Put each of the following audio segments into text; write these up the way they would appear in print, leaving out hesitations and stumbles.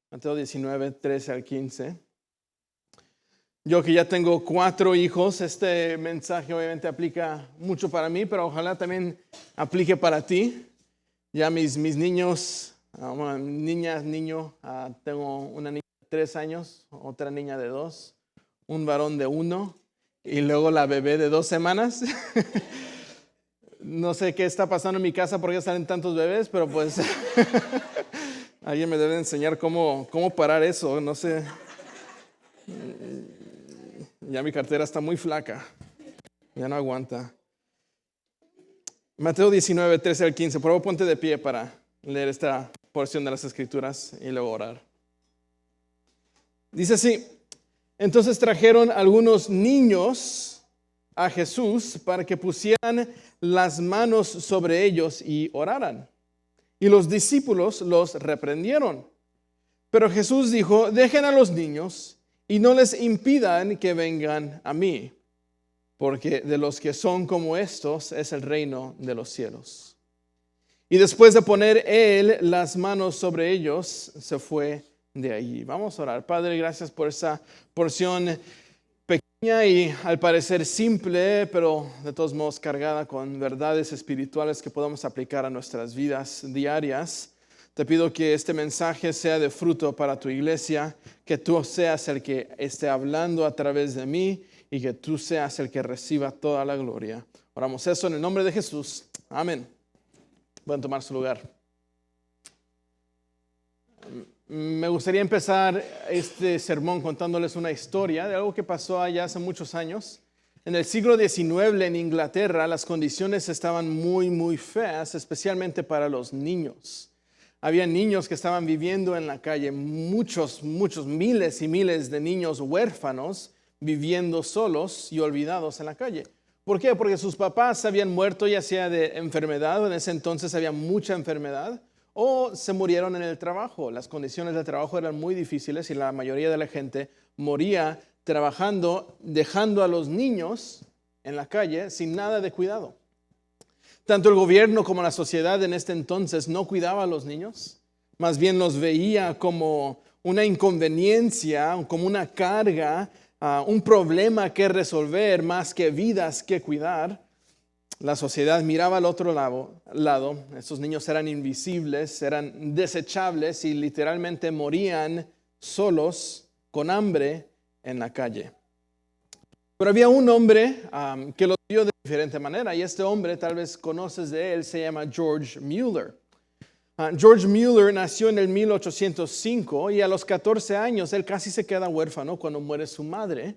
Mateo 19, 13 al 15. Yo que ya tengo 4 hijos, este mensaje obviamente aplica mucho para mí, pero ojalá también aplique para ti. Ya mis niños, niño, tengo una niña de 3 años, otra niña de 2, un varón de 1 y luego la bebé de 2 semanas. No sé qué está pasando en mi casa, por qué salen tantos bebés, pero pues alguien me debe enseñar cómo parar eso, no sé. Ya mi cartera está muy flaca, ya no aguanta. Mateo 19, 13 al 15. Por favor, ponte de pie para leer esta porción de las Escrituras y luego orar. Dice así: entonces trajeron algunos niños a Jesús para que pusieran las manos sobre ellos y oraran. Y los discípulos los reprendieron. Pero Jesús dijo: dejen a los niños y no les impidan que vengan a mí, porque de los que son como estos es el reino de los cielos. Y después de poner él las manos sobre ellos, se fue de allí. Vamos a orar. Padre, gracias por esa porción pequeña y al parecer simple, pero de todos modos cargada con verdades espirituales que podamos aplicar a nuestras vidas diarias. Te pido que este mensaje sea de fruto para tu iglesia, que tú seas el que esté hablando a través de mí y que tú seas el que reciba toda la gloria. Oramos eso en el nombre de Jesús. Amén. Pueden tomar su lugar. Me gustaría empezar este sermón contándoles una historia de algo que pasó allá hace muchos años. En el siglo XIX en Inglaterra las condiciones estaban muy feas, especialmente para los niños. Había niños que estaban viviendo en la calle, muchos, miles y miles de niños huérfanos viviendo solos y olvidados en la calle. ¿Por qué? Porque sus papás habían muerto ya sea de enfermedad, en ese entonces había mucha enfermedad, o se murieron en el trabajo. Las condiciones de trabajo eran muy difíciles y la mayoría de la gente moría trabajando, dejando a los niños en la calle sin nada de cuidado. Tanto el gobierno como la sociedad en este entonces no cuidaba a los niños, más bien los veía como una inconveniencia, como una carga, un problema que resolver más que vidas que cuidar. La sociedad miraba al otro lado, estos niños eran invisibles, eran desechables y literalmente morían solos, con hambre, en la calle. Pero había un hombre que lo vio de diferente manera, y este hombre, tal vez conoces de él, se llama George Mueller. George Mueller nació en el 1805 y a los 14 años él casi se queda huérfano cuando muere su madre.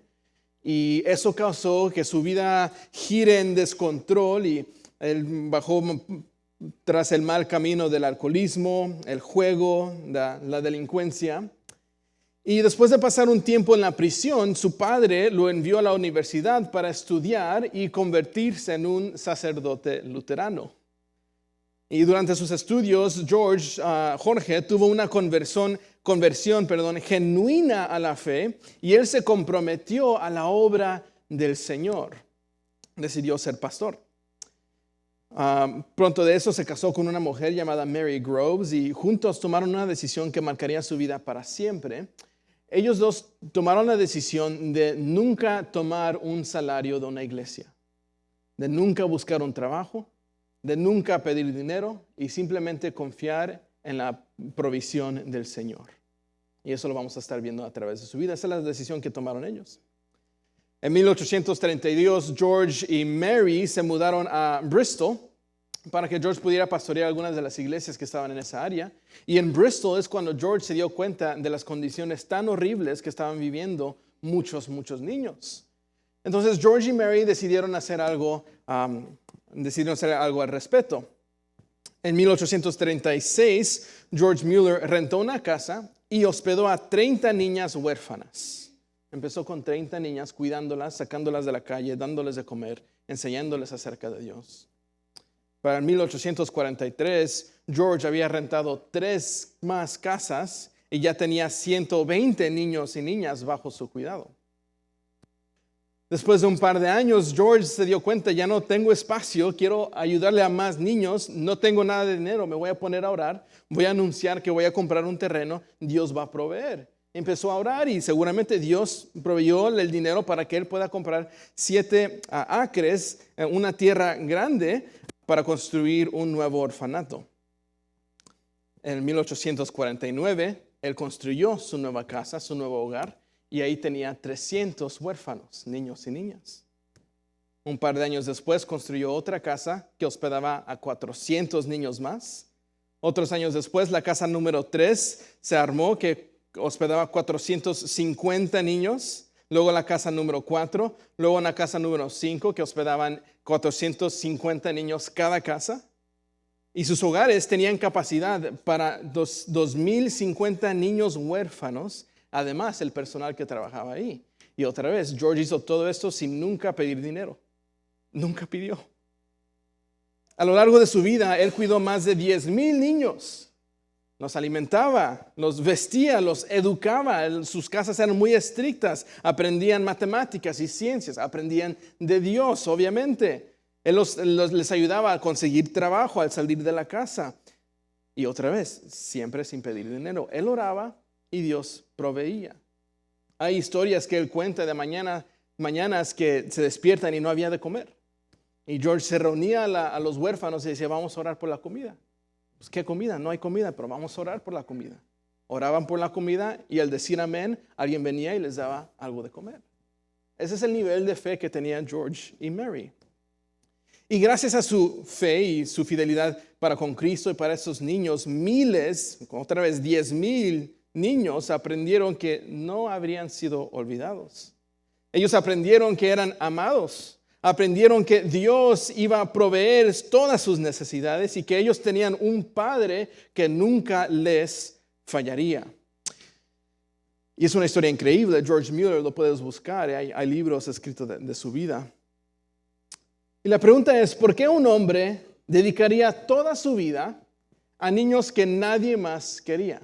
Y eso causó que su vida gire en descontrol y él bajó tras el mal camino del alcoholismo, el juego, la delincuencia. Y después de pasar un tiempo en la prisión, su padre lo envió a la universidad para estudiar y convertirse en un sacerdote luterano. Y durante sus estudios, Jorge tuvo una conversión genuina a la fe y él se comprometió a la obra del Señor. Decidió ser pastor. Pronto de eso se casó con una mujer llamada Mary Groves y juntos tomaron una decisión que marcaría su vida para siempre. Ellos dos tomaron la decisión de nunca tomar un salario de una iglesia, de nunca buscar un trabajo, de nunca pedir dinero y simplemente confiar en la provisión del Señor. Y eso lo vamos a estar viendo a través de su vida. Esa es la decisión que tomaron ellos. En 1832, George y Mary se mudaron a Bristol para que George pudiera pastorear algunas de las iglesias que estaban en esa área. Y en Bristol es cuando George se dio cuenta de las condiciones tan horribles que estaban viviendo muchos niños. Entonces George y Mary decidieron hacer algo al respecto. En 1836, George Mueller rentó una casa y hospedó a 30 niñas huérfanas. Empezó con 30 niñas, cuidándolas, sacándolas de la calle, dándoles de comer, enseñándoles acerca de Dios. Para el 1843, George había rentado 3 más casas y ya tenía 120 niños y niñas bajo su cuidado. Después de un par de años, George se dio cuenta, ya no tengo espacio, quiero ayudarle a más niños, no tengo nada de dinero, me voy a poner a orar, voy a anunciar que voy a comprar un terreno, Dios va a proveer. Empezó a orar y seguramente Dios proveyó el dinero para que él pueda comprar 7 acres, una tierra grande, para construir un nuevo orfanato. En 1849, él construyó su nueva casa, su nuevo hogar, y ahí tenía 300 huérfanos, niños y niñas. Un par de años después construyó otra casa que hospedaba a 400 niños más. Otros años después, la casa número 3 se armó, que hospedaba 450 niños. Luego la casa número 4, luego una casa número 5 que hospedaban 450 niños cada casa. Y sus hogares tenían capacidad para 2,050 niños huérfanos, además el personal que trabajaba ahí. Y otra vez, George hizo todo esto sin nunca pedir dinero. Nunca pidió. A lo largo de su vida, él cuidó más de 10,000 niños. Los alimentaba, los vestía, los educaba. Sus casas eran muy estrictas. Aprendían matemáticas y ciencias. Aprendían de Dios, obviamente. Él les ayudaba a conseguir trabajo al salir de la casa. Y otra vez, siempre sin pedir dinero. Él oraba y Dios proveía. Hay historias que él cuenta de mañanas que se despiertan y no había de comer. Y George se reunía a los huérfanos y decía, vamos a orar por la comida. Pues, ¿qué comida? No hay comida, pero vamos a orar por la comida. Oraban por la comida y al decir amén, alguien venía y les daba algo de comer. Ese es el nivel de fe que tenían George y Mary. Y gracias a su fe y su fidelidad para con Cristo y para esos niños, miles, otra vez 10,000 niños aprendieron que no habrían sido olvidados. Ellos aprendieron que eran amados, aprendieron que Dios iba a proveer todas sus necesidades y que ellos tenían un Padre que nunca les fallaría. Y es una historia increíble. George Mueller, lo puedes buscar, hay libros escritos de su vida. Y la pregunta es, ¿por qué un hombre dedicaría toda su vida a niños que nadie más quería?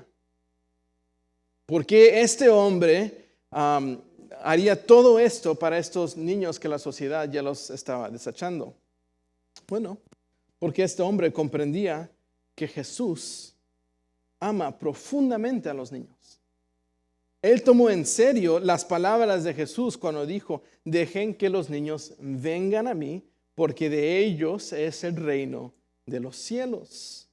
¿Por qué este hombre haría todo esto para estos niños que la sociedad ya los estaba desechando? Bueno, porque este hombre comprendía que Jesús ama profundamente a los niños. Él tomó en serio las palabras de Jesús cuando dijo, dejen que los niños vengan a mí, porque de ellos es el reino de los cielos.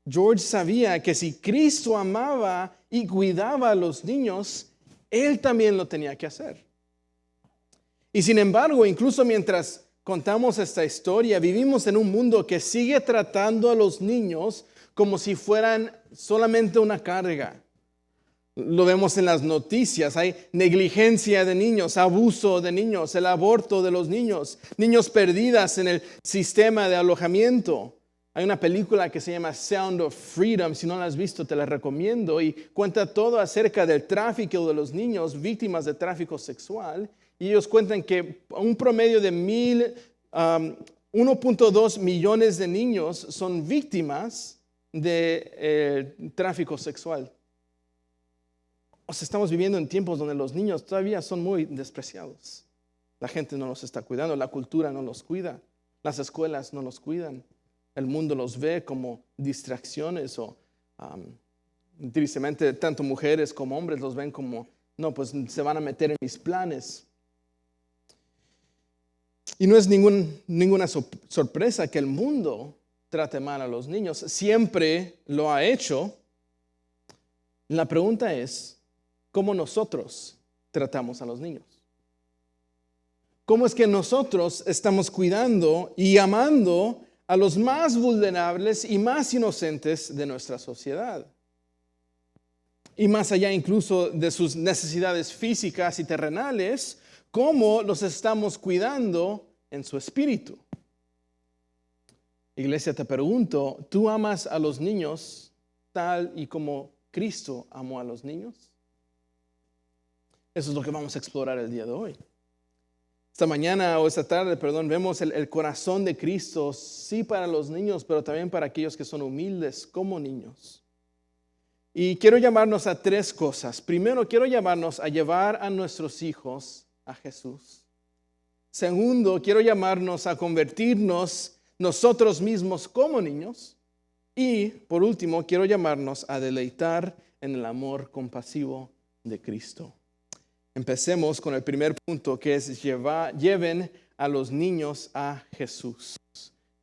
George sabía que si Cristo amaba y cuidaba a los niños, él también lo tenía que hacer. Y sin embargo, incluso mientras contamos esta historia, vivimos en un mundo que sigue tratando a los niños como si fueran solamente una carga. Lo vemos en las noticias, hay negligencia de niños, abuso de niños, el aborto de los niños, niños perdidas en el sistema de alojamiento. Hay una película que se llama Sound of Freedom, si no la has visto te la recomiendo, y cuenta todo acerca del tráfico de los niños víctimas de tráfico sexual. Y ellos cuentan que un promedio de 1.2 millones de niños son víctimas de tráfico sexual. O sea, estamos viviendo en tiempos donde los niños todavía son muy despreciados. La gente no los está cuidando, la cultura no los cuida, las escuelas no los cuidan. El mundo los ve como distracciones o tristemente tanto mujeres como hombres los ven como, no, pues se van a meter en mis planes. Y no es ninguna sorpresa que el mundo trate mal a los niños. Siempre lo ha hecho. La pregunta es, ¿cómo nosotros tratamos a los niños? ¿Cómo es que nosotros estamos cuidando y amando a los más vulnerables y más inocentes de nuestra sociedad? Y más allá incluso de sus necesidades físicas y terrenales, ¿cómo los estamos cuidando en su espíritu? Iglesia, te pregunto, ¿tú amas a los niños tal y como Cristo amó a los niños? Eso es lo que vamos a explorar el día de hoy. Esta tarde, vemos el corazón de Cristo, sí para los niños, pero también para aquellos que son humildes como niños. Y quiero llamarnos a 3 cosas. Primero, quiero llamarnos a llevar a nuestros hijos a Jesús. Segundo, quiero llamarnos a convertirnos nosotros mismos como niños. Y por último, quiero llamarnos a deleitar en el amor compasivo de Cristo. Empecemos con el primer punto, que es lleven a los niños a Jesús.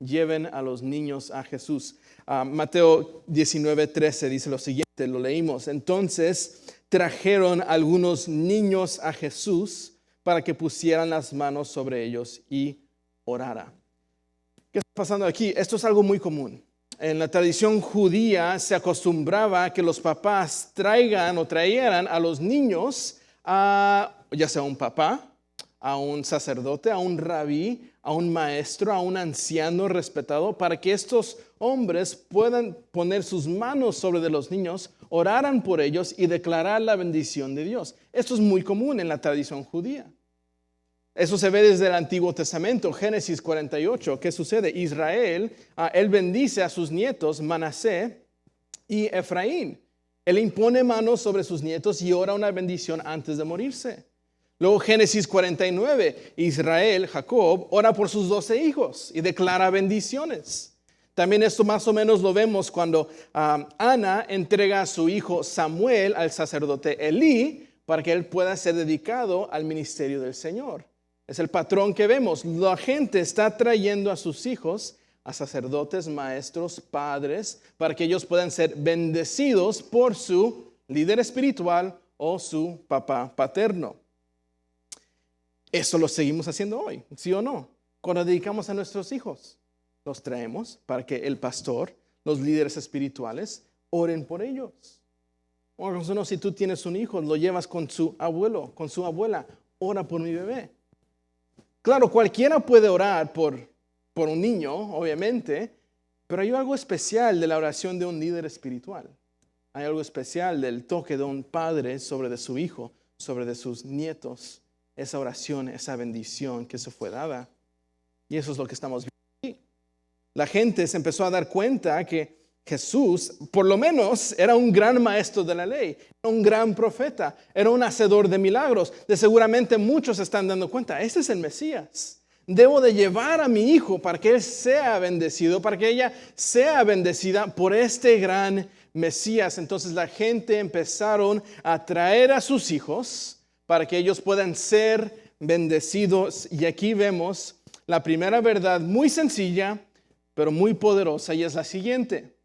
Lleven a los niños a Jesús. Mateo 19:13 dice lo siguiente, lo leímos. Entonces trajeron algunos niños a Jesús para que pusieran las manos sobre ellos y orara. ¿Qué está pasando aquí? Esto es algo muy común. En la tradición judía se acostumbraba que los papás trajeran a los niños ya sea un papá, a un sacerdote, a un rabí, a un maestro, a un anciano respetado, para que estos hombres puedan poner sus manos sobre de los niños, oraran por ellos y declarar la bendición de Dios. Esto es muy común en la tradición judía. Eso se ve desde el Antiguo Testamento, Génesis 48. ¿Qué sucede? Israel, él bendice a sus nietos, Manasés y Efraín. Él impone manos sobre sus nietos y ora una bendición antes de morirse. Luego Génesis 49, Israel, Jacob, ora por sus 12 hijos y declara bendiciones. También esto más o menos lo vemos cuando Ana entrega a su hijo Samuel al sacerdote Elí para que él pueda ser dedicado al ministerio del Señor. Es el patrón que vemos. La gente está trayendo a sus hijos a sacerdotes, maestros, padres, para que ellos puedan ser bendecidos por su líder espiritual o su papá paterno. Eso lo seguimos haciendo hoy, ¿sí o no? Cuando dedicamos a nuestros hijos, los traemos para que el pastor, los líderes espirituales, oren por ellos. O no, si tú tienes un hijo, lo llevas con su abuelo, con su abuela, ora por mi bebé. Claro, cualquiera puede orar por un niño, obviamente, pero hay algo especial de la oración de un líder espiritual. Hay algo especial del toque de un padre sobre de su hijo, sobre de sus nietos. Esa oración, esa bendición que se fue dada. Y eso es lo que estamos viendo aquí. La gente se empezó a dar cuenta que Jesús, por lo menos, era un gran maestro de la ley, era un gran profeta, era un hacedor de milagros. De seguramente muchos se están dando cuenta, este es el Mesías. Debo de llevar a mi hijo para que él sea bendecido, para que ella sea bendecida por este gran Mesías. Entonces la gente empezaron a traer a sus hijos para que ellos puedan ser bendecidos. Y aquí vemos la primera verdad muy sencilla, pero muy poderosa, y es la siguiente.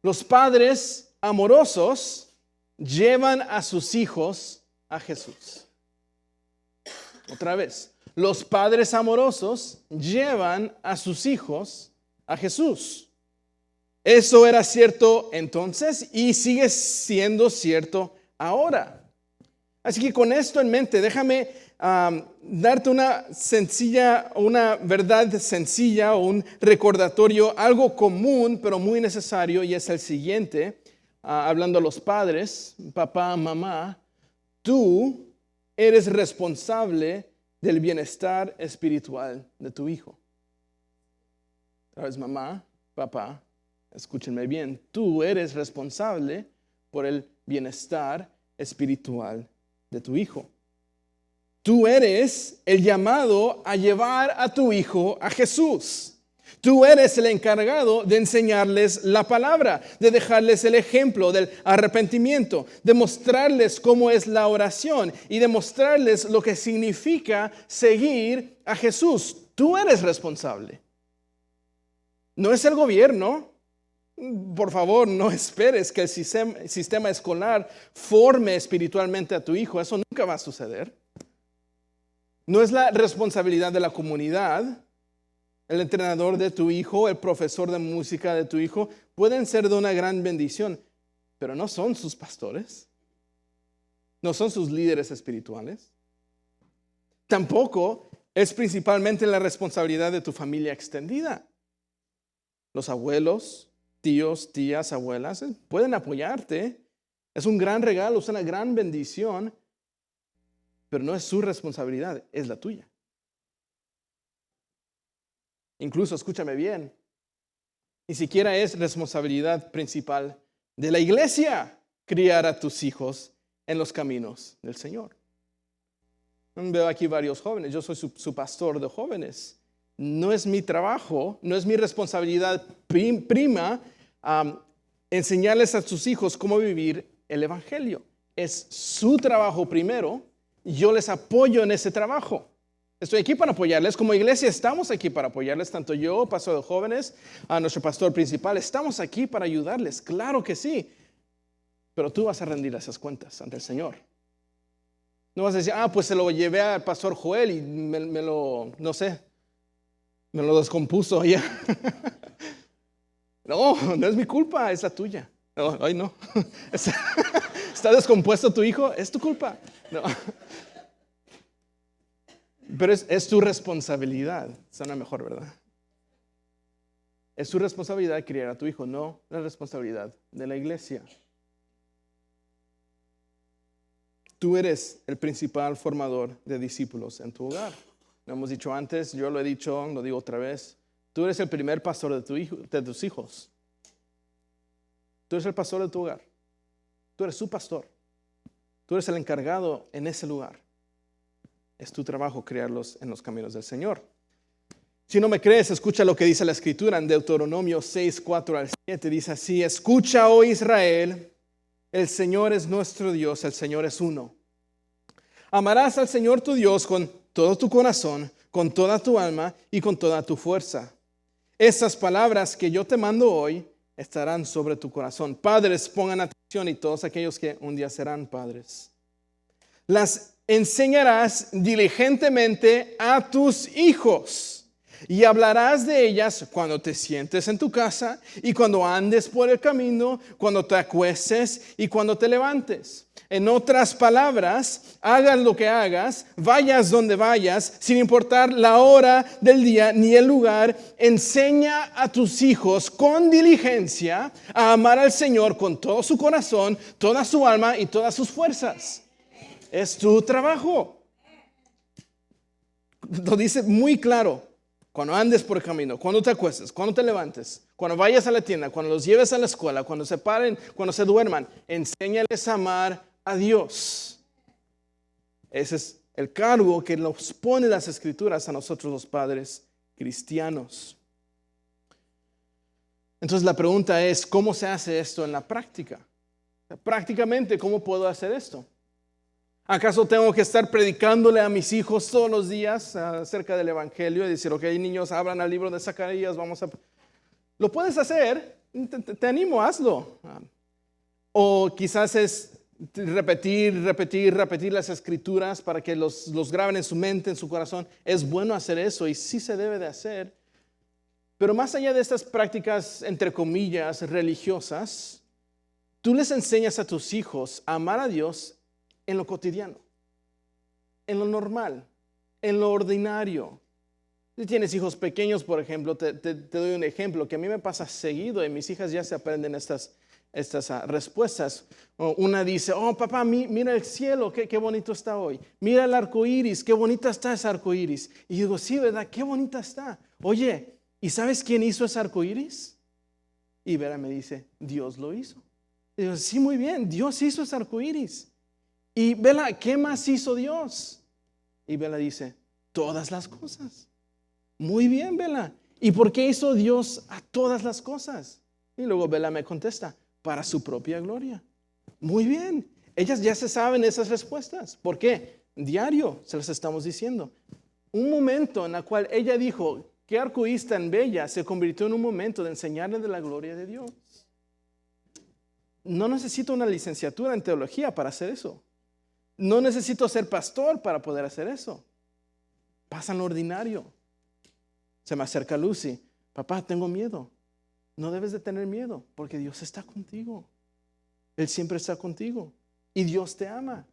Los padres amorosos llevan a sus hijos a Jesús. Otra vez. Los padres amorosos llevan a sus hijos a Jesús. Eso era cierto entonces y sigue siendo cierto ahora. Así que con esto en mente, déjame darte una verdad sencilla o un recordatorio, algo común pero muy necesario, y es el siguiente. Hablando a los padres, papá, mamá, tú eres responsable del bienestar espiritual de tu hijo. Otra vez, mamá, papá, escúchenme bien. Tú eres responsable por el bienestar espiritual de tu hijo. Tú eres el llamado a llevar a tu hijo a Jesús. Tú eres el encargado de enseñarles la palabra, de dejarles el ejemplo del arrepentimiento, de mostrarles cómo es la oración y de mostrarles lo que significa seguir a Jesús. Tú eres responsable. No es el gobierno. Por favor, no esperes que el sistema escolar forme espiritualmente a tu hijo. Eso nunca va a suceder. No es la responsabilidad de la comunidad. El entrenador de tu hijo, el profesor de música de tu hijo, pueden ser de una gran bendición, pero no son sus pastores, no son sus líderes espirituales. Tampoco es principalmente la responsabilidad de tu familia extendida. Los abuelos, tíos, tías, abuelas pueden apoyarte. Es un gran regalo, es una gran bendición, pero no es su responsabilidad, es la tuya. Incluso, escúchame bien, ni siquiera es responsabilidad principal de la iglesia criar a tus hijos en los caminos del Señor. Veo aquí varios jóvenes. Yo soy su pastor de jóvenes. No es mi trabajo, no es mi responsabilidad prima enseñarles a sus hijos cómo vivir el evangelio. Es su trabajo primero. Yo les apoyo en ese trabajo. Estoy aquí para apoyarles. Como iglesia estamos aquí para apoyarles. Tanto yo, pastor de jóvenes, a nuestro pastor principal. Estamos aquí para ayudarles. Claro que sí. Pero tú vas a rendir esas cuentas ante el Señor. No vas a decir, pues se lo llevé al pastor Joel y me lo descompuso ya. No es mi culpa, es la tuya. No. ¿Está descompuesto tu hijo? Es tu culpa. No. Pero es tu responsabilidad. Suena mejor, ¿verdad? Es tu responsabilidad criar a tu hijo, no la responsabilidad de la iglesia. Tú eres el principal formador de discípulos en tu hogar. Lo hemos dicho antes, yo lo he dicho, lo digo otra vez. Tú eres el primer pastor de tus hijos. Tú eres el pastor de tu hogar. Tú eres su pastor. Tú eres el encargado en ese lugar. Es tu trabajo criarlos en los caminos del Señor. Si no me crees, escucha lo que dice la Escritura en Deuteronomio 6, 4 al 7. Dice así: escucha, oh Israel, el Señor es nuestro Dios, el Señor es uno. Amarás al Señor tu Dios con todo tu corazón, con toda tu alma y con toda tu fuerza. Estas palabras que yo te mando hoy estarán sobre tu corazón. Padres, pongan atención, y todos aquellos que un día serán padres. Las enseñarás diligentemente a tus hijos. Y hablarás de ellas cuando te sientes en tu casa y cuando andes por el camino, cuando te acuestes y cuando te levantes. En otras palabras, hagas lo que hagas, vayas donde vayas, sin importar la hora del día ni el lugar, enseña a tus hijos con diligencia a amar al Señor con todo su corazón, toda su alma y todas sus fuerzas. Es tu trabajo. Lo dice muy claro. Cuando andes por el camino, cuando te acuestes, cuando te levantes, cuando vayas a la tienda, cuando los lleves a la escuela, cuando se paren, cuando se duerman, enséñales a amar a Dios. Ese es el cargo que nos pone las Escrituras a nosotros los padres cristianos. Entonces la pregunta es, ¿cómo se hace esto en la práctica? Prácticamente, ¿cómo puedo hacer esto? ¿Acaso tengo que estar predicándole a mis hijos todos los días acerca del evangelio y decir, ok, niños, abran el libro de Zacarías, Lo puedes hacer, te animo, hazlo. O quizás es repetir las escrituras para que los graben en su mente, en su corazón. Es bueno hacer eso y sí se debe de hacer. Pero más allá de estas prácticas, entre comillas, religiosas, tú les enseñas a tus hijos a amar a Dios en lo cotidiano, en lo normal, en lo ordinario. Si tienes hijos pequeños, por ejemplo, te doy un ejemplo que a mí me pasa seguido y mis hijas ya se aprenden estas respuestas. Una dice, papá, mira el cielo, qué bonito está hoy. Mira el arco iris, qué bonita está ese arco iris. Y yo digo, sí, ¿verdad? Qué bonita está. Oye, ¿y sabes quién hizo ese arco iris? Y Vera me dice, Dios lo hizo. Y digo, sí, muy bien, Dios hizo ese arco iris. Y Bela, ¿qué más hizo Dios? Y Bela dice, todas las cosas. Muy bien, Bela. ¿Y por qué hizo Dios a todas las cosas? Y luego Bela me contesta, para su propia gloria. Muy bien. Ellas ya se saben esas respuestas. ¿Por qué? Diario se las estamos diciendo. Un momento en el cual ella dijo, qué arcoíris tan bella, se convirtió en un momento de enseñarle de la gloria de Dios. No necesito una licenciatura en teología para hacer eso. No necesito ser pastor para poder hacer eso. Pasa en lo ordinario. Se me acerca Lucy. Papá, tengo miedo. No debes de tener miedo porque Dios está contigo. Él siempre está contigo. Y Dios te ama.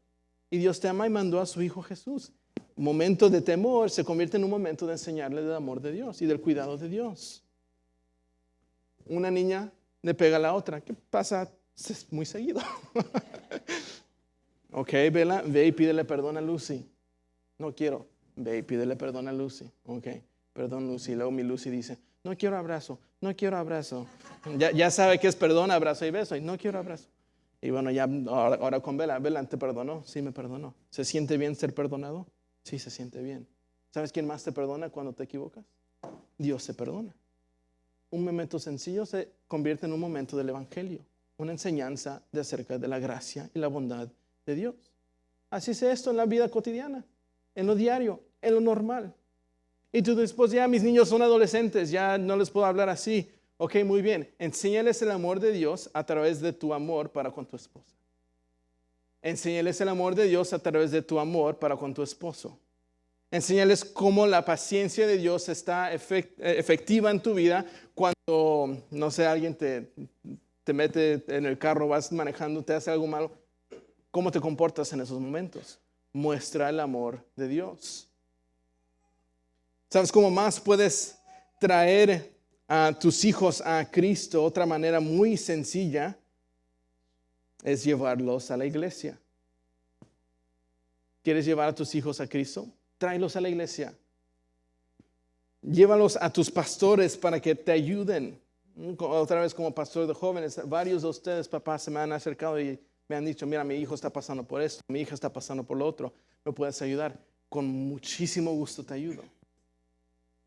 Y Dios te ama y mandó a su Hijo Jesús. Momento de temor se convierte en un momento de enseñarle del amor de Dios y del cuidado de Dios. Una niña le pega a la otra. ¿Qué pasa? Es muy seguido. Ok, Bella, ve y pídele perdón a Lucy. No quiero. Ve y pídele perdón a Lucy. Ok, perdón Lucy. Luego mi Lucy dice, no quiero abrazo, no quiero abrazo. Ya sabe que es perdón, abrazo y beso. Y no quiero abrazo. Y bueno, ya ahora con Bella, ¿te perdonó? Sí, me perdonó. ¿Se siente bien ser perdonado? Sí, se siente bien. ¿Sabes quién más te perdona cuando te equivocas? Dios te perdona. Un momento sencillo se convierte en un momento del evangelio, una enseñanza de acerca de la gracia y la bondad de Dios. Así es esto en la vida cotidiana, en lo diario, en lo normal. Y tú después, ya mis niños son adolescentes, ya no les puedo hablar así. Ok, muy bien. Enséñales el amor de Dios a través de tu amor para con tu esposa. Enséñales el amor de Dios a través de tu amor para con tu esposo. Enséñales cómo la paciencia de Dios está efectiva en tu vida cuando, no sé, alguien te mete en el carro, vas manejando, te hace algo malo. ¿Cómo te comportas en esos momentos? Muestra el amor de Dios. ¿Sabes cómo más puedes traer a tus hijos a Cristo? Otra manera muy sencilla es llevarlos a la iglesia. ¿Quieres llevar a tus hijos a Cristo? Tráelos a la iglesia. Llévalos a tus pastores para que te ayuden. Otra vez como pastor de jóvenes, varios de ustedes, papás, se me han acercado y me han dicho, mira, mi hijo está pasando por esto, mi hija está pasando por lo otro, ¿me puedes ayudar? Con muchísimo gusto te ayudo.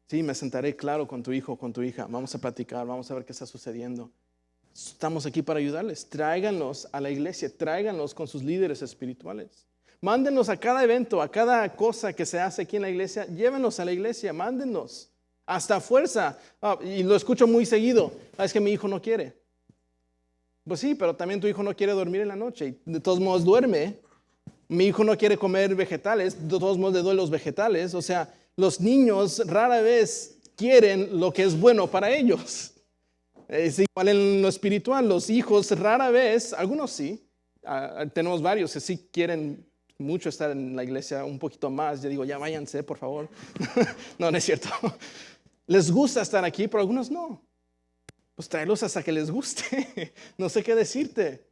Sí, me sentaré claro con tu hijo, con tu hija, vamos a platicar, vamos a ver qué está sucediendo. Estamos aquí para ayudarles. Tráiganlos a la iglesia, tráiganlos con sus líderes espirituales. Mándenlos a cada evento, a cada cosa que se hace aquí en la iglesia, llévenlos a la iglesia, mándenlos. Hasta fuerza. Y lo escucho muy seguido. Es que mi hijo no quiere. Pues sí, pero también tu hijo no quiere dormir en la noche y de todos modos duerme. Mi hijo no quiere comer vegetales, de todos modos le doy los vegetales. O sea, los niños rara vez quieren lo que es bueno para ellos. Es igual en lo espiritual. Los hijos rara vez, algunos sí, tenemos varios que sí quieren mucho estar en la iglesia un poquito más. Yo digo, ya váyanse, por favor. No, no es cierto. Les gusta estar aquí, pero algunos no. Pues tráelos hasta que les guste. No sé qué decirte.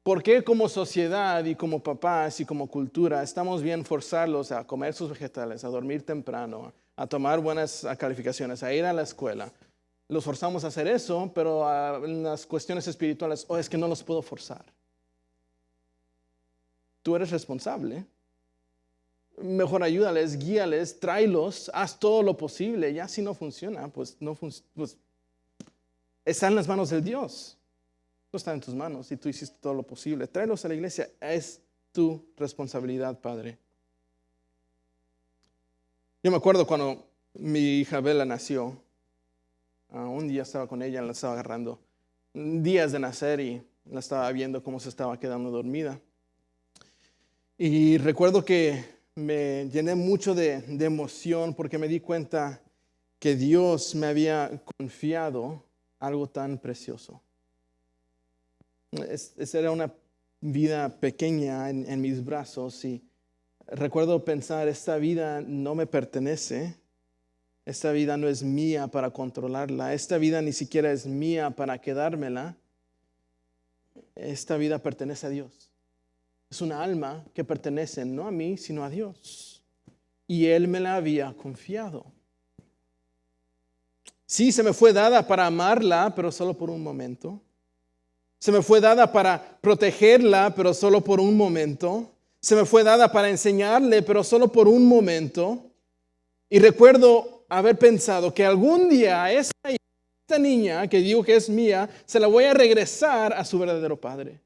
¿Por qué como sociedad y como papás y como cultura estamos bien forzarlos a comer sus vegetales, a dormir temprano, a tomar buenas calificaciones, a ir a la escuela? Los forzamos a hacer eso, pero en las cuestiones espirituales, es que no los puedo forzar. Tú eres responsable. Mejor ayúdales, guíales, tráelos, haz todo lo posible. Ya si no funciona, pues está en las manos del Dios. No está en tus manos y tú hiciste todo lo posible. Tráelos a la iglesia. Es tu responsabilidad, Padre. Yo me acuerdo cuando mi hija Bella nació. Un día estaba con ella, la estaba agarrando. Días de nacer y la estaba viendo cómo se estaba quedando dormida. Y recuerdo que me llené mucho de emoción porque me di cuenta que Dios me había confiado algo tan precioso. Esa era una vida pequeña en mis brazos y recuerdo pensar, esta vida no me pertenece, esta vida no es mía para controlarla, esta vida ni siquiera es mía para quedármela, esta vida pertenece a Dios. Es una alma que pertenece no a mí, sino a Dios. Y Él me la había confiado. Sí, se me fue dada para amarla, pero solo por un momento. Se me fue dada para protegerla, pero solo por un momento. Se me fue dada para enseñarle, pero solo por un momento. Y recuerdo haber pensado que algún día esta niña que digo que es mía, se la voy a regresar a su verdadero padre.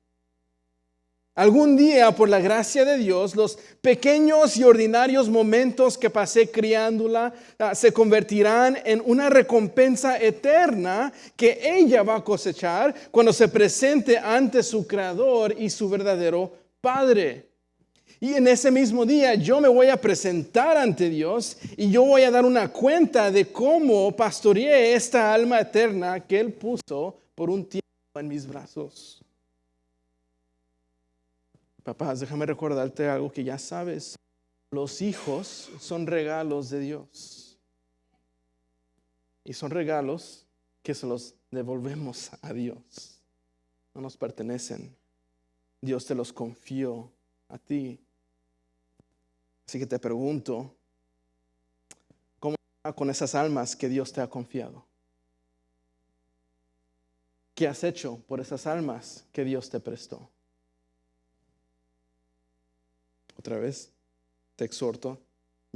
Algún día, por la gracia de Dios, los pequeños y ordinarios momentos que pasé criándola se convertirán en una recompensa eterna que ella va a cosechar cuando se presente ante su Creador y su verdadero Padre. Y en ese mismo día yo me voy a presentar ante Dios y yo voy a dar una cuenta de cómo pastoreé esta alma eterna que Él puso por un tiempo en mis brazos. Papás, déjame recordarte algo que ya sabes. Los hijos son regalos de Dios. Y son regalos que se los devolvemos a Dios. No nos pertenecen. Dios te los confió a ti. Así que te pregunto, ¿cómo va con esas almas que Dios te ha confiado? ¿Qué has hecho por esas almas que Dios te prestó? Otra vez, te exhorto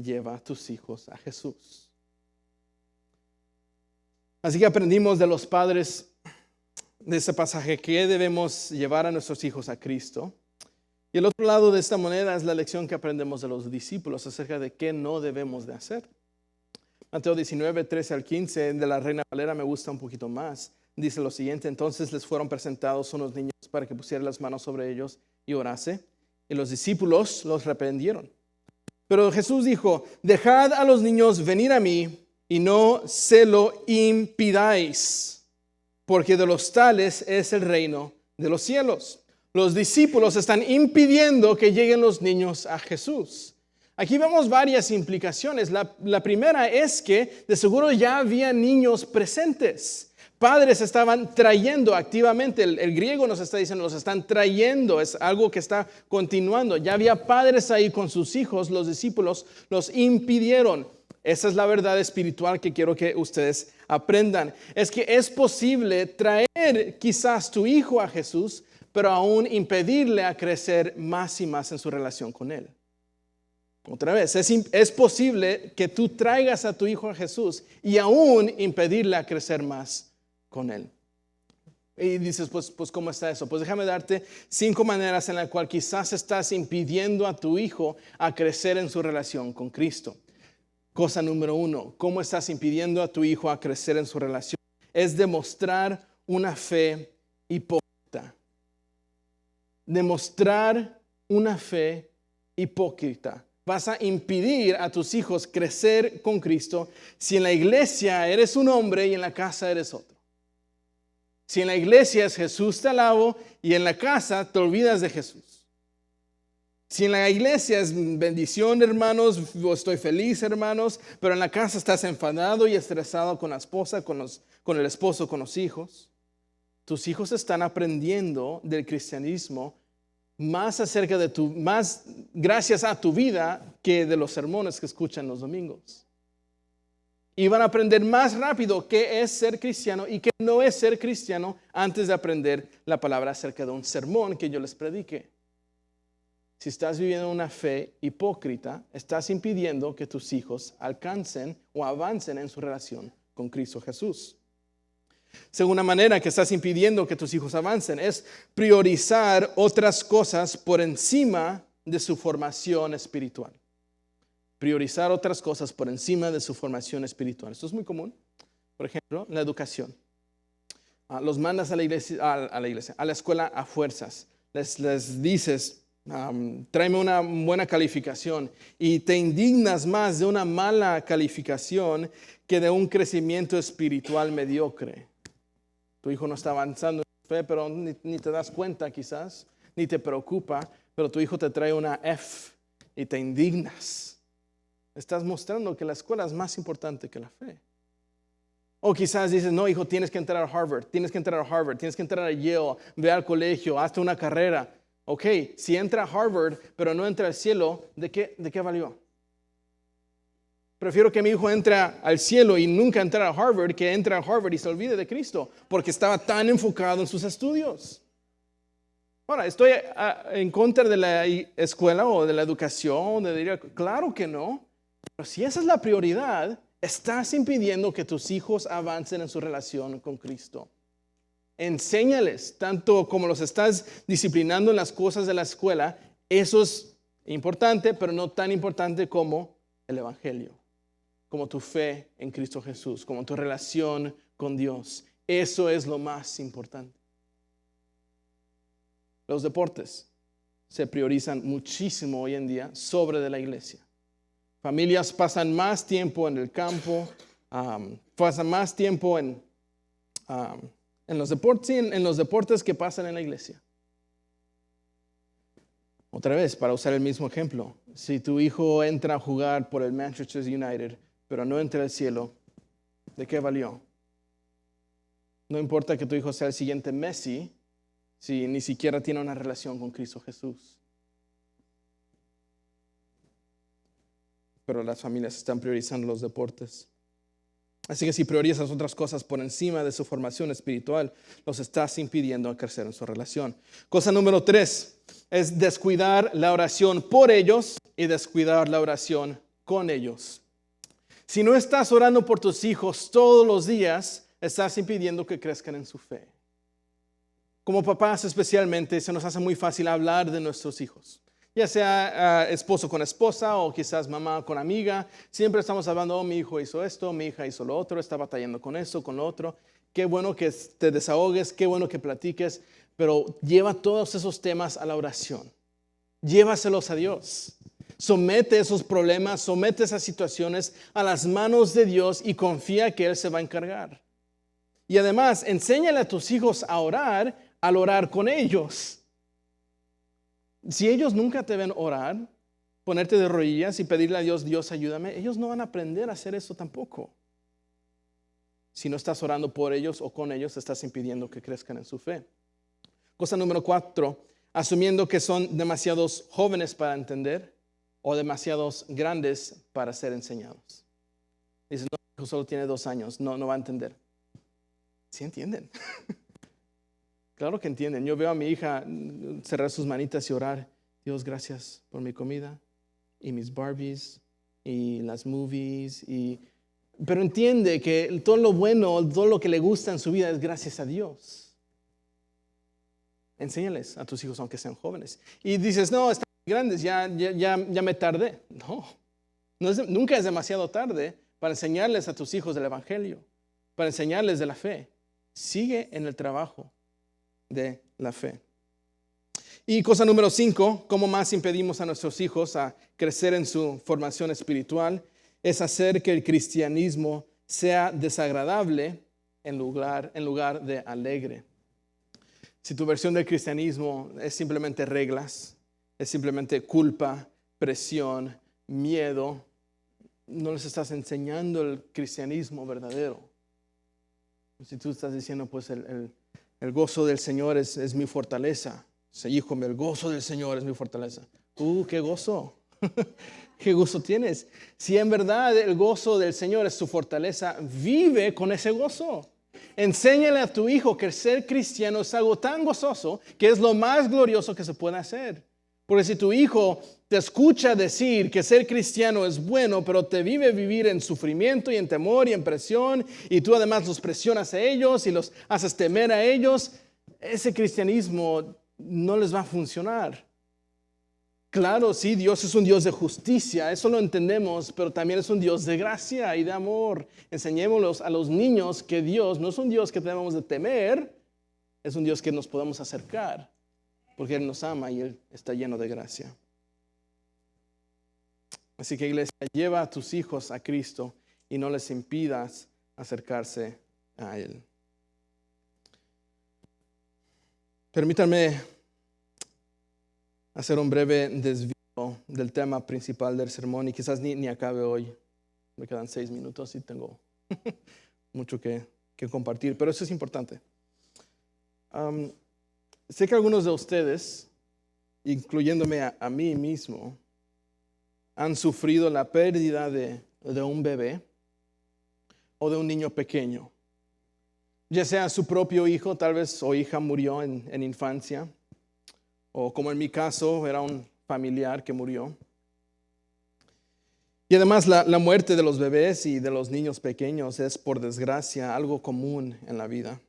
lleva a tus hijos a Jesús. Así que aprendimos de los padres de ese pasaje que debemos llevar a nuestros hijos a Cristo. Y el otro lado de esta moneda es la lección que aprendemos de los discípulos acerca de qué no debemos de hacer. Mateo 19, 13 al 15 de la Reina Valera me gusta un poquito más. Dice lo siguiente: entonces les fueron presentados unos niños para que pusieran las manos sobre ellos y orase. Y los discípulos los reprendieron. Pero Jesús dijo: dejad a los niños venir a mí y no se lo impidáis, porque de los tales es el reino de los cielos. Los discípulos están impidiendo que lleguen los niños a Jesús. Aquí vemos varias implicaciones. La primera es que de seguro ya había niños presentes. Padres estaban trayendo activamente, el griego nos está diciendo, los están trayendo, es algo que está continuando. Ya había padres ahí con sus hijos, los discípulos los impidieron. Esa es la verdad espiritual que quiero que ustedes aprendan. Es que es posible traer quizás tu hijo a Jesús, pero aún impedirle a crecer más y más en su relación con Él. Otra vez, es posible que tú traigas a tu hijo a Jesús y aún impedirle a crecer más con Él. Y dices, pues ¿cómo está eso? Pues déjame darte 5 maneras en las cuales quizás estás impidiendo a tu hijo a crecer en su relación con Cristo. Cosa número 1, ¿cómo estás impidiendo a tu hijo a crecer en su relación? Es demostrar una fe hipócrita. Demostrar una fe hipócrita. Vas a impedir a tus hijos crecer con Cristo si en la iglesia eres un hombre y en la casa eres otro. Si en la iglesia es Jesús te alabo y en la casa te olvidas de Jesús. Si en la iglesia es bendición, hermanos, estoy feliz, hermanos, pero en la casa estás enfadado y estresado con la esposa, con el esposo, con los hijos. Tus hijos están aprendiendo del cristianismo más gracias a tu vida que de los sermones que escuchan los domingos. Y van a aprender más rápido qué es ser cristiano y qué no es ser cristiano antes de aprender la palabra acerca de un sermón que yo les predique. Si estás viviendo una fe hipócrita, estás impidiendo que tus hijos alcancen o avancen en su relación con Cristo Jesús. Segunda manera que estás impidiendo que tus hijos avancen es priorizar otras cosas por encima de su formación espiritual. Priorizar otras cosas por encima de su formación espiritual. Esto es muy común. Por ejemplo, la educación. Los mandas a la escuela a fuerzas. Les dices, tráeme una buena calificación. Y te indignas más de una mala calificación que de un crecimiento espiritual mediocre. Tu hijo no está avanzando en su fe, pero ni te das cuenta quizás, ni te preocupa, pero tu hijo te trae una F y te indignas. Estás mostrando que la escuela es más importante que la fe. O quizás dices, no, hijo, tienes que entrar a Harvard, tienes que entrar a Yale, ve al colegio, hazte una carrera. Ok, si entra a Harvard, pero no entra al cielo, ¿de qué valió? Prefiero que mi hijo entre al cielo y nunca entre a Harvard que entre a Harvard y se olvide de Cristo, porque estaba tan enfocado en sus estudios. Ahora, ¿estoy en contra de la escuela o de la educación? Claro que no. Pero si esa es la prioridad, estás impidiendo que tus hijos avancen en su relación con Cristo. Enséñales, tanto como los estás disciplinando en las cosas de la escuela, eso es importante, pero no tan importante como el Evangelio, como tu fe en Cristo Jesús, como tu relación con Dios. Eso es lo más importante. Los deportes se priorizan muchísimo hoy en día sobre de la iglesia. Familias pasan más tiempo en el campo, pasan más tiempo en los deportes que pasan en la iglesia. Otra vez, para usar el mismo ejemplo, si tu hijo entra a jugar por el Manchester United, pero no entra al cielo, ¿de qué valió? No importa que tu hijo sea el siguiente Messi, si ni siquiera tiene una relación con Cristo Jesús. Pero las familias están priorizando los deportes. Así que si priorizas otras cosas por encima de su formación espiritual, los estás impidiendo crecer en su relación. Cosa número 3 es descuidar la oración por ellos y descuidar la oración con ellos. Si no estás orando por tus hijos todos los días, estás impidiendo que crezcan en su fe. Como papás especialmente, se nos hace muy fácil hablar de nuestros hijos. Ya sea esposo con esposa o quizás mamá con amiga. Siempre estamos hablando, oh, mi hijo hizo esto, mi hija hizo lo otro, está batallando con esto, con lo otro. Qué bueno que te desahogues, qué bueno que platiques, pero lleva todos esos temas a la oración. Llévaselos a Dios. Somete esos problemas, somete esas situaciones a las manos de Dios y confía que Él se va a encargar. Y además, enséñale a tus hijos a orar al orar con ellos. Si ellos nunca te ven orar, ponerte de rodillas y pedirle a Dios, Dios ayúdame, ellos no van a aprender a hacer eso tampoco. Si no estás orando por ellos o con ellos, estás impidiendo que crezcan en su fe. Cosa número 4, asumiendo que son demasiados jóvenes para entender o demasiados grandes para ser enseñados. Dices, no, mi hijo solo tiene 2 años, no va a entender. ¿Sí entienden? Claro que entienden. Yo veo a mi hija cerrar sus manitas y orar. Dios, gracias por mi comida y mis Barbies y las movies. Pero entiende que todo lo bueno, todo lo que le gusta en su vida es gracias a Dios. Enséñales a tus hijos aunque sean jóvenes. Y dices, no, están grandes, ya me tardé. No, nunca es demasiado tarde para enseñarles a tus hijos del Evangelio, para enseñarles de la fe. Sigue en el trabajo de la fe. Y cosa número 5, ¿cómo más impedimos a nuestros hijos a crecer en su formación espiritual? Es hacer que el cristianismo sea desagradable en lugar de alegre. Si tu versión del cristianismo es simplemente reglas, es simplemente culpa, presión, miedo, no les estás enseñando el cristianismo verdadero. Si tú estás diciendo, pues el gozo del Señor es mi fortaleza. Sí, hijo mío, el gozo del Señor es mi fortaleza. ¡Qué gozo! ¿Qué gozo tienes? Si en verdad el gozo del Señor es su fortaleza, vive con ese gozo. Enséñale a tu hijo que ser cristiano es algo tan gozoso que es lo más glorioso que se puede hacer. Porque si tu hijo te escucha decir que ser cristiano es bueno, pero te vive vivir en sufrimiento y en temor y en presión, y tú además los presionas a ellos y los haces temer a ellos, ese cristianismo no les va a funcionar. Claro, sí, Dios es un Dios de justicia, eso lo entendemos, pero también es un Dios de gracia y de amor. Enseñémoslos a los niños que Dios no es un Dios que debemos de temer, es un Dios que nos podemos acercar, porque Él nos ama y Él está lleno de gracia. Así que, iglesia, lleva a tus hijos a Cristo y no les impidas acercarse a Él. Permítanme hacer un breve desvío del tema principal del sermón y quizás ni acabe hoy. Me quedan 6 minutos y tengo mucho que compartir, pero eso es importante. Sé que algunos de ustedes, incluyéndome a mí mismo, han sufrido la pérdida de un bebé o de un niño pequeño. Ya sea su propio hijo, tal vez, o hija murió en infancia, o como en mi caso, era un familiar que murió. Y además la muerte de los bebés y de los niños pequeños es, por desgracia, algo común en la vida.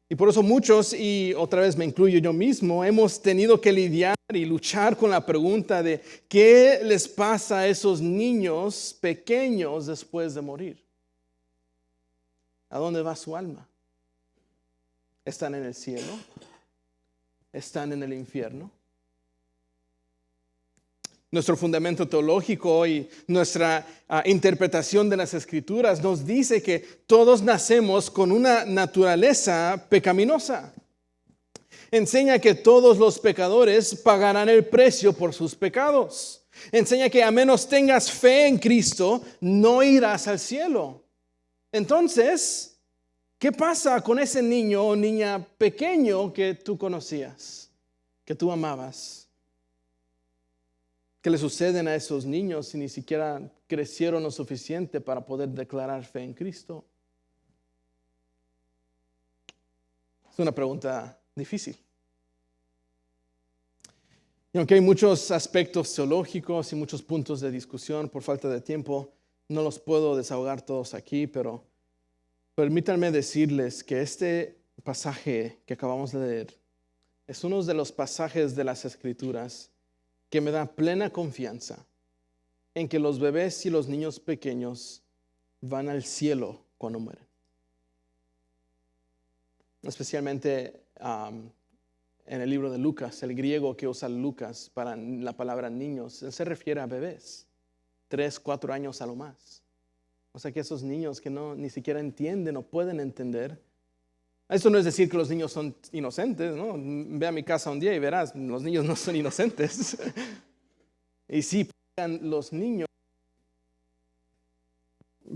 Y por eso muchos, y otra vez me incluyo yo mismo, hemos tenido que lidiar y luchar con la pregunta de ¿qué les pasa a esos niños pequeños después de morir? ¿A dónde va su alma? ¿Están en el cielo? ¿Están en el infierno? Nuestro fundamento teológico y nuestra interpretación de las Escrituras nos dice que todos nacemos con una naturaleza pecaminosa. Enseña que todos los pecadores pagarán el precio por sus pecados. Enseña que a menos tengas fe en Cristo, no irás al cielo. Entonces, ¿qué pasa con ese niño o niña pequeño que tú conocías, que tú amabas? ¿Qué le suceden a esos niños si ni siquiera crecieron lo suficiente para poder declarar fe en Cristo? Es una pregunta difícil. Y aunque hay muchos aspectos teológicos y muchos puntos de discusión, por falta de tiempo, no los puedo desahogar todos aquí, pero permítanme decirles que este pasaje que acabamos de leer es uno de los pasajes de las Escrituras que me da plena confianza en que los bebés y los niños pequeños van al cielo cuando mueren. Especialmente en el libro de Lucas, el griego que usa Lucas para la palabra niños, él se refiere a bebés, 3, 4 años a lo más. O sea que esos niños que ni siquiera entienden o pueden entender. Esto no es decir que los niños son inocentes, ¿no? Ve a mi casa un día y verás, los niños no son inocentes. Y sí, los niños.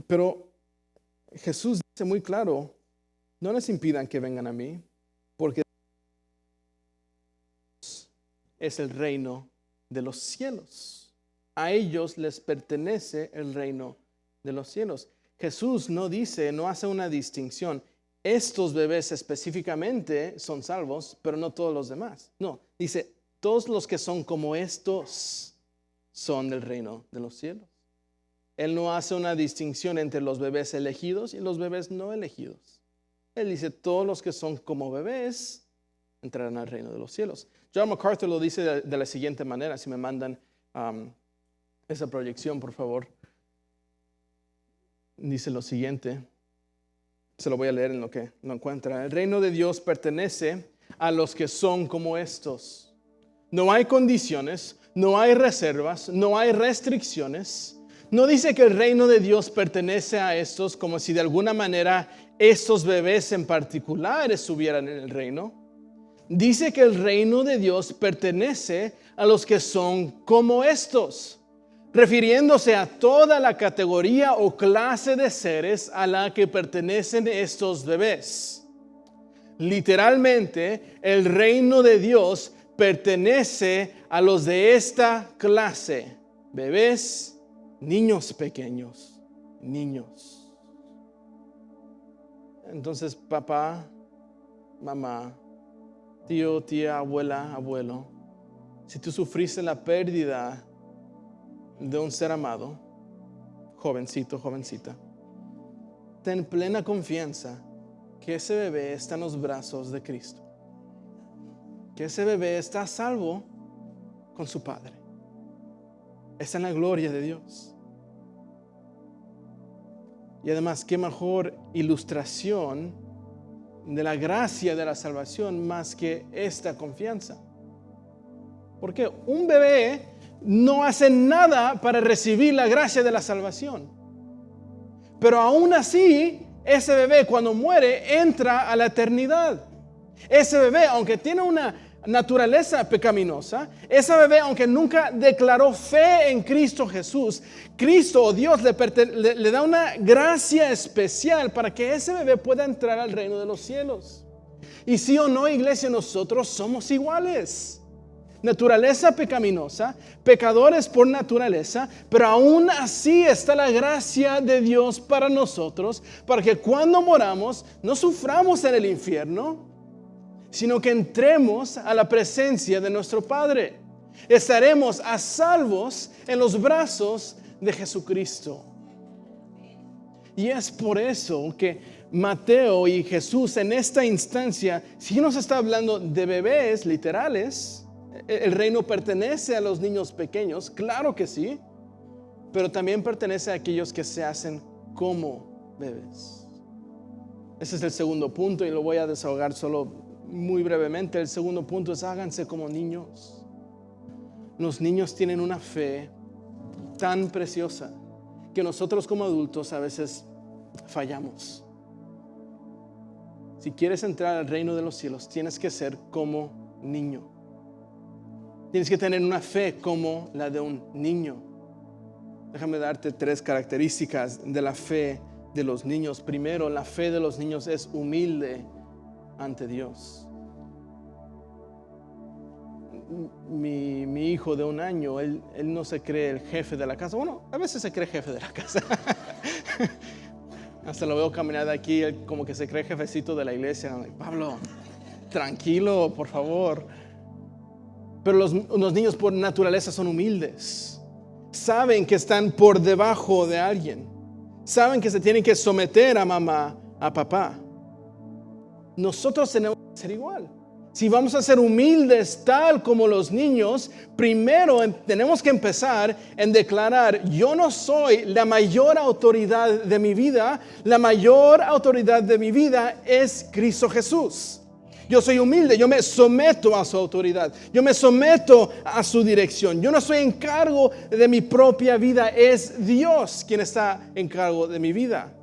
Pero Jesús dice muy claro, no les impidan que vengan a mí, porque es el reino de los cielos. A ellos les pertenece el reino de los cielos. Jesús no hace una distinción. Estos bebés específicamente son salvos, pero no todos los demás. No, dice, todos los que son como estos son del reino de los cielos. Él no hace una distinción entre los bebés elegidos y los bebés no elegidos. Él dice, todos los que son como bebés entrarán al reino de los cielos. John MacArthur lo dice de la siguiente manera, si me mandan esa proyección, por favor. Dice lo siguiente, se lo voy a leer en lo que lo encuentra. El reino de Dios pertenece a los que son como estos. No hay condiciones, no hay reservas, no hay restricciones. No dice que el reino de Dios pertenece a estos como si de alguna manera estos bebés en particular estuvieran en el reino. Dice que el reino de Dios pertenece a los que son como estos, refiriéndose a toda la categoría o clase de seres a la que pertenecen estos bebés. Literalmente, el reino de Dios pertenece a los de esta clase, bebés, niños pequeños, niños. Entonces, papá, mamá, tío, tía, abuela, abuelo, si tú sufriste la pérdida de un ser amado, jovencito, jovencita, ten plena confianza que ese bebé está en los brazos de Cristo, que ese bebé está a salvo con su Padre, está en la gloria de Dios. Y además, qué mejor ilustración de la gracia de la salvación más que esta confianza. Porque un bebé no hace nada para recibir la gracia de la salvación. Pero aún así, ese bebé cuando muere entra a la eternidad. Ese bebé, aunque tiene una naturaleza pecaminosa, ese bebé, aunque nunca declaró fe en Cristo Jesús, Cristo o Dios le da una gracia especial para que ese bebé pueda entrar al reino de los cielos. Y sí o no, iglesia, nosotros somos iguales. Naturaleza pecaminosa, pecadores por naturaleza, pero aún así está la gracia de Dios para nosotros, para que cuando moramos no suframos en el infierno, sino que entremos a la presencia de nuestro Padre. Estaremos a salvos en los brazos de Jesucristo. Y es por eso que Mateo y Jesús en esta instancia, si nos está hablando de bebés literales, el reino pertenece a los niños pequeños, claro que sí, pero también pertenece a aquellos que se hacen como bebés. Ese es el segundo punto y lo voy a desahogar solo muy brevemente. El segundo punto es: háganse como niños. Los niños tienen una fe tan preciosa que nosotros como adultos a veces fallamos. Si quieres entrar al reino de los cielos, tienes que ser como niño. Tienes que tener una fe como la de un niño. Déjame darte 3 características de la fe de los niños. Primero, la fe de los niños es humilde ante Dios. Mi hijo de 1 año, él no se cree el jefe de la casa. Bueno, a veces se cree jefe de la casa. Hasta lo veo caminar de aquí, él como que se cree jefecito de la iglesia. Pablo, tranquilo, por favor. Pero los niños por naturaleza son humildes. Saben que están por debajo de alguien. Saben que se tienen que someter a mamá, a papá. Nosotros tenemos que ser igual. Si vamos a ser humildes tal como los niños, primero tenemos que empezar en declarar: yo no soy la mayor autoridad de mi vida. La mayor autoridad de mi vida es Cristo Jesús. Yo soy humilde, yo me someto a su autoridad, yo me someto a su dirección. Yo no estoy en cargo de mi propia vida, es Dios quien está en cargo de mi vida.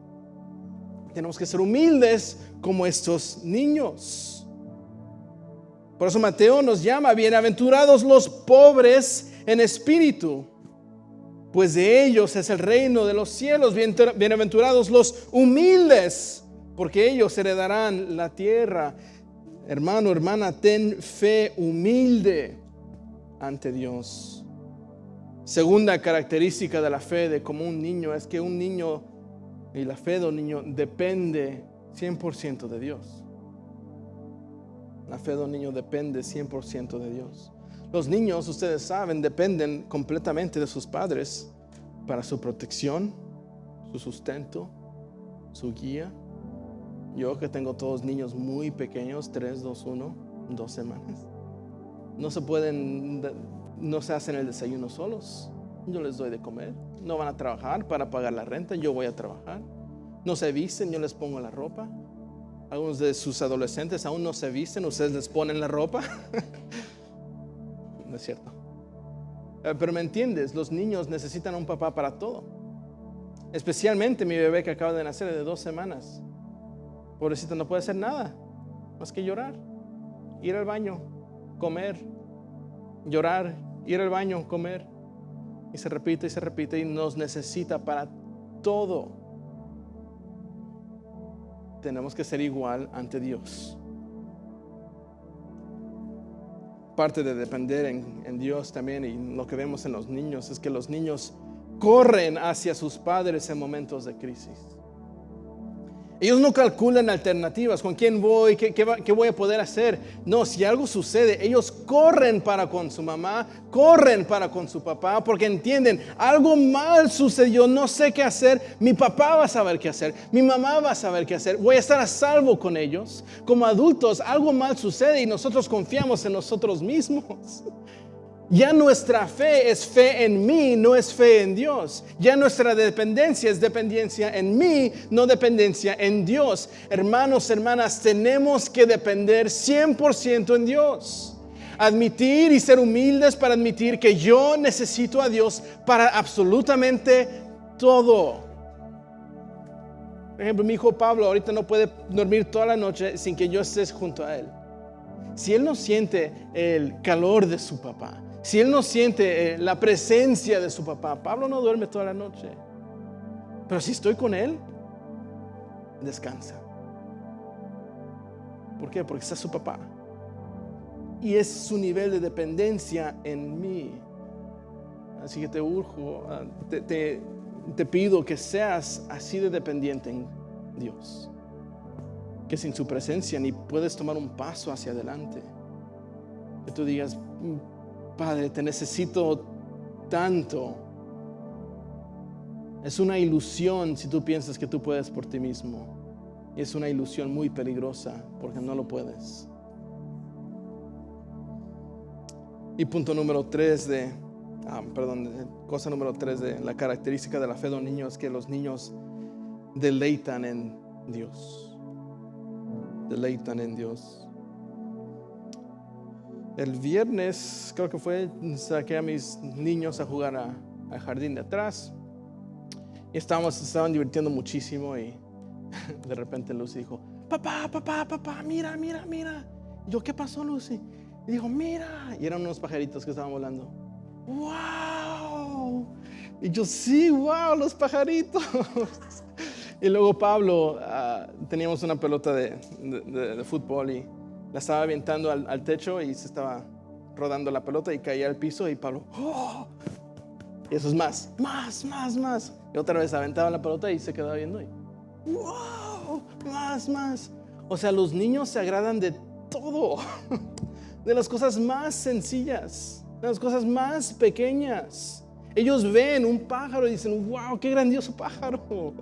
Tenemos que ser humildes como estos niños. Por eso Mateo nos llama: bienaventurados los pobres en espíritu, pues de ellos es el reino de los cielos. Bienaventurados los humildes, porque ellos heredarán la tierra. Hermano, hermana, ten fe humilde ante Dios. Segunda característica de la fe de como un niño es que un niño, y la fe de un niño, depende 100% de Dios. La fe de un niño depende 100% de Dios. Los niños, ustedes saben, dependen completamente de sus padres para su protección, su sustento, su guía. Yo que tengo todos niños muy pequeños, 3, 2, 1, 2 semanas. No se hacen el desayuno solos. Yo les doy de comer. No van a trabajar para pagar la renta, yo voy a trabajar. No se visten, yo les pongo la ropa. Algunos de sus adolescentes aún no se visten, ustedes les ponen la ropa. No es cierto. Pero me entiendes, los niños necesitan a un papá para todo. Especialmente mi bebé que acaba de nacer de 2 semanas. Pobrecito, no puede hacer nada más que llorar, ir al baño, comer, llorar, ir al baño, comer, y se repite y nos necesita para todo. Tenemos que ser igual ante Dios. Parte de depender en Dios también, y lo que vemos en los niños, es que los niños corren hacia sus padres en momentos de crisis. Ellos no calculan alternativas, con quién voy, qué voy a poder hacer. No, si algo sucede, ellos corren para con su mamá, corren para con su papá, porque entienden: algo mal sucedió, no sé qué hacer, mi papá va a saber qué hacer, mi mamá va a saber qué hacer, voy a estar a salvo con ellos. Como adultos, algo mal sucede y nosotros confiamos en nosotros mismos. Ya nuestra fe es fe en mí, no es fe en Dios. Ya nuestra dependencia es dependencia en mí, no dependencia en Dios. Hermanos, hermanas, tenemos que depender 100% en Dios. Admitir y ser humildes para admitir que yo necesito a Dios para absolutamente todo. Por ejemplo, mi hijo Pablo ahorita no puede dormir toda la noche sin que yo esté junto a él. Si él no siente el calor de su papá, si él no siente la presencia de su papá, Pablo no duerme toda la noche. Pero si estoy con él, descansa. ¿Por qué? Porque está su papá. Y es su nivel de dependencia en mí. Así que te urjo, te pido que seas así de dependiente en Dios, que sin su presencia ni puedes tomar un paso hacia adelante. Que tú digas: Padre, te necesito tanto. Es una ilusión si tú piensas que tú puedes por ti mismo. Y es una ilusión muy peligrosa, porque no lo puedes. Y punto número 3 cosa número 3 de la característica de la fe de un niño es que los niños deleitan en Dios. Deleitan en Dios. El viernes, creo que fue, saqué a mis niños a jugar al jardín de atrás. Y estaban divirtiendo muchísimo. Y de repente Lucy dijo: papá, mira. Y yo: ¿qué pasó, Lucy? Y dijo: mira. Y eran unos pajaritos que estaban volando. ¡Wow! Y yo: sí, wow, los pajaritos. Y luego Pablo, teníamos una pelota de fútbol y la estaba aventando al techo y se estaba rodando la pelota y caía al piso, y Pablo: ¡oh! Y eso es más. Y otra vez aventaba la pelota y se quedaba viendo y ¡wow! Más. O sea, los niños se agradan de todo. de las cosas más sencillas, de las cosas más pequeñas. Ellos ven un pájaro y dicen, wow, qué grandioso pájaro.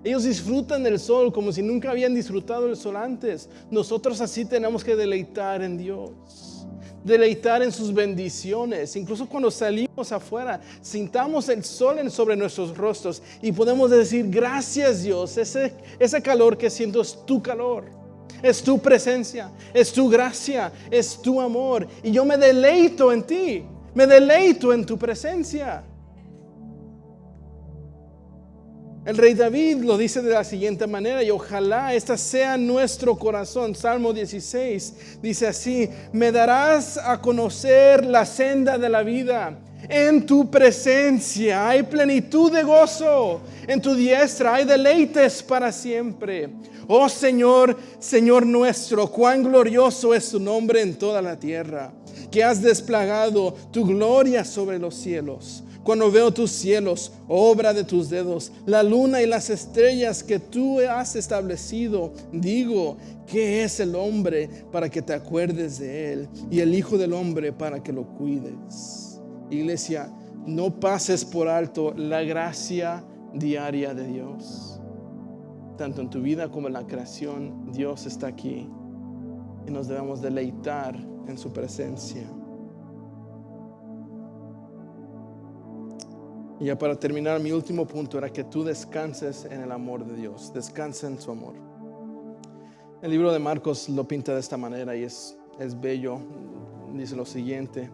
Ellos disfrutan del sol como si nunca habían disfrutado el sol antes. Nosotros así tenemos que deleitar en Dios, deleitar en sus bendiciones. Incluso cuando salimos afuera, sintamos el sol sobre nuestros rostros y podemos decir, gracias Dios, ese calor que siento es tu calor, es tu presencia, es tu gracia, es tu amor. Y yo me deleito en ti, me deleito en tu presencia. El rey David lo dice de la siguiente manera, y ojalá esta sea nuestro corazón. Salmo 16 dice así: me darás a conocer la senda de la vida. En tu presencia hay plenitud de gozo. En tu diestra hay deleites para siempre. Oh Señor, Señor nuestro, cuán glorioso es tu nombre en toda la tierra, que has desplegado tu gloria sobre los cielos. Cuando veo tus cielos, obra de tus dedos, la luna y las estrellas que tú has establecido, digo, ¿qué es el hombre para que te acuerdes de él? Y el hijo del hombre para que lo cuides. Iglesia, no pases por alto la gracia diaria de Dios. Tanto en tu vida como en la creación, Dios está aquí y nos debemos deleitar en su presencia. Y ya para terminar, mi último punto era que tú descanses en el amor de Dios. Descansa en su amor. El libro de Marcos lo pinta de esta manera y es bello. Dice lo siguiente: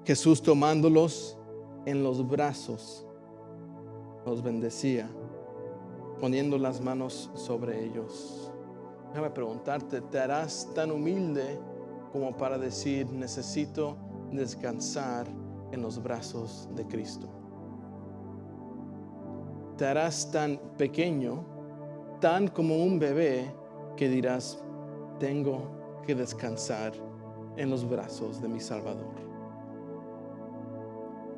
Jesús, tomándolos en los brazos, los bendecía, poniendo las manos sobre ellos. Déjame preguntarte, ¿te harás tan humilde como para decir, necesito descansar en los brazos de Cristo? ¿Te harás tan pequeño, tan como un bebé, que dirás, tengo que descansar en los brazos de mi Salvador?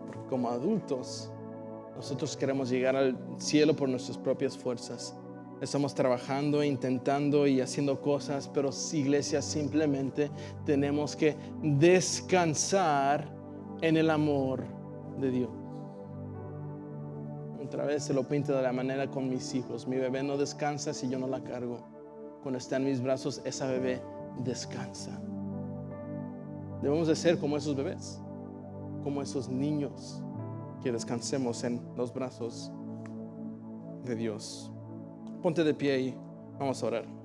Porque como adultos, nosotros queremos llegar al cielo por nuestras propias fuerzas. Estamos trabajando, intentando y haciendo cosas, pero iglesia, simplemente tenemos que descansar en el amor de Dios. Otra vez se lo pinto de la manera con mis hijos. Mi bebé no descansa si yo no la cargo. Cuando está en mis brazos, esa bebé descansa. Debemos de ser como esos bebés, como esos niños, que descansemos en los brazos de Dios. Ponte de pie y vamos a orar.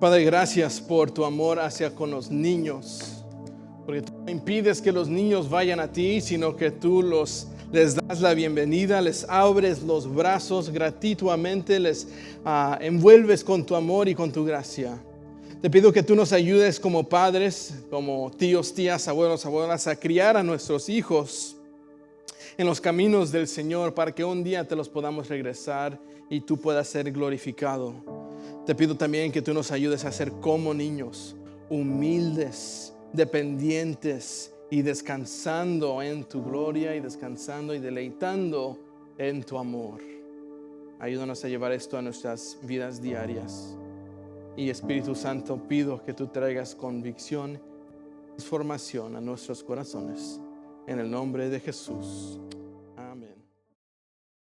Padre, gracias por tu amor hacia con los niños, porque tú no impides que los niños vayan a ti, sino que tú les das la bienvenida, les abres los brazos gratuitamente, les envuelves con tu amor y con tu gracia. Te pido que tú nos ayudes como padres, como tíos, tías, abuelos, abuelas, a criar a nuestros hijos en los caminos del Señor, para que un día te los podamos regresar y tú puedas ser glorificado. Te pido también que tú nos ayudes a ser como niños, humildes, dependientes y descansando en tu gloria y descansando y deleitando en tu amor. Ayúdanos a llevar esto a nuestras vidas diarias. Y Espíritu Santo, pido que tú traigas convicción y transformación a nuestros corazones. En el nombre de Jesús.